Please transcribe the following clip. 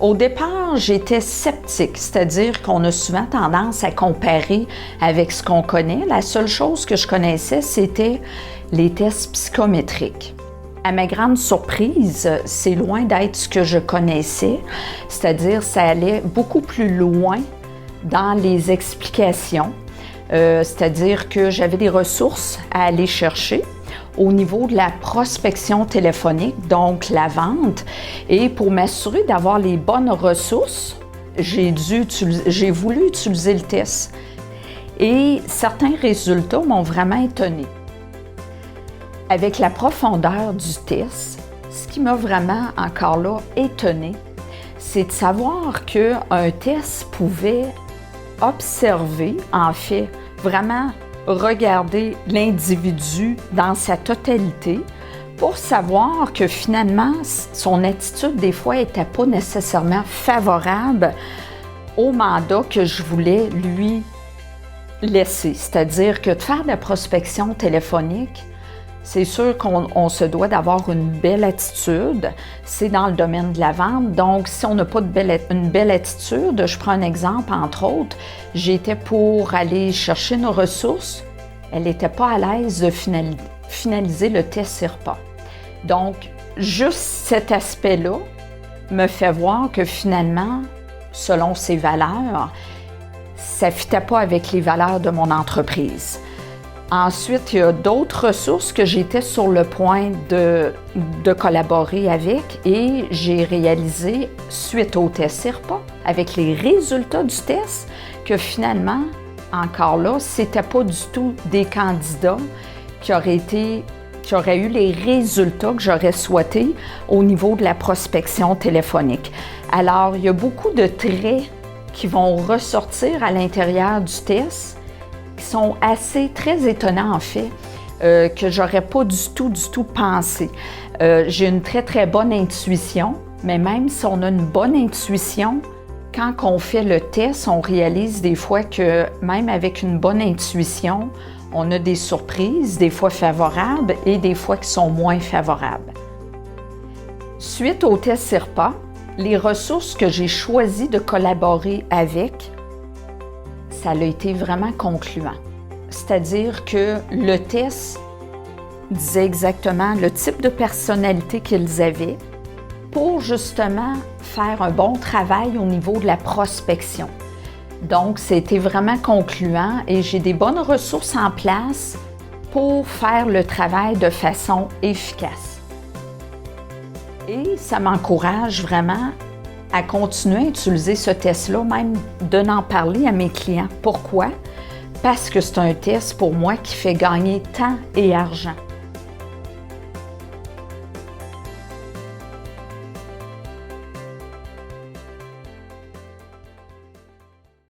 Au départ, j'étais sceptique, c'est-à-dire qu'on a souvent tendance à comparer avec ce qu'on connaît. La seule chose que je connaissais, c'était les tests psychométriques. À ma grande surprise, c'est loin d'être ce que je connaissais, c'est-à-dire ça allait beaucoup plus loin dans les explications, c'est-à-dire que j'avais des ressources à aller chercher au niveau de la prospection téléphonique, donc la vente. Et pour m'assurer d'avoir les bonnes ressources, j'ai voulu utiliser le test. Et certains résultats m'ont vraiment étonnée. Avec la profondeur du test, ce qui m'a vraiment encore là étonnée, c'est de savoir qu'un test pouvait observer, en fait, vraiment regarder l'individu dans sa totalité pour savoir que finalement, son attitude, des fois, n'était pas nécessairement favorable au mandat que je voulais lui laisser. C'est-à-dire que de faire de la prospection téléphonique, c'est sûr qu'on se doit d'avoir une belle attitude. C'est dans le domaine de la vente. Donc, si on n'a pas une belle attitude, je prends un exemple, entre autres, j'étais pour aller chercher nos ressources. Elle n'était pas à l'aise de finaliser le test CIRPA. Donc, juste cet aspect-là me fait voir que finalement, selon ses valeurs, ça ne fitait pas avec les valeurs de mon entreprise. Ensuite, il y a d'autres ressources que j'étais sur le point de collaborer avec et j'ai réalisé, suite au test CIRPA, avec les résultats du test, que finalement, encore là, c'était pas du tout des candidats qui auraient eu les résultats que j'aurais souhaités au niveau de la prospection téléphonique. Alors, il y a beaucoup de traits qui vont ressortir à l'intérieur du test qui sont très étonnants en fait, que j'aurais pas du tout pensé. J'ai une très bonne intuition, mais même si on a une bonne intuition, quand on fait le test, on réalise des fois que même avec une bonne intuition, on a des surprises, des fois favorables et des fois qui sont moins favorables. Suite au test CIRPA, les ressources que j'ai choisi de collaborer avec, ça a été vraiment concluant. C'est-à-dire que le test disait exactement le type de personnalité qu'ils avaient pour justement faire un bon travail au niveau de la prospection. Donc, c'était vraiment concluant et j'ai des bonnes ressources en place pour faire le travail de façon efficace. Et ça m'encourage vraiment à continuer à utiliser ce test-là, même de n'en parler à mes clients. Pourquoi? Parce que c'est un test pour moi qui fait gagner temps et argent.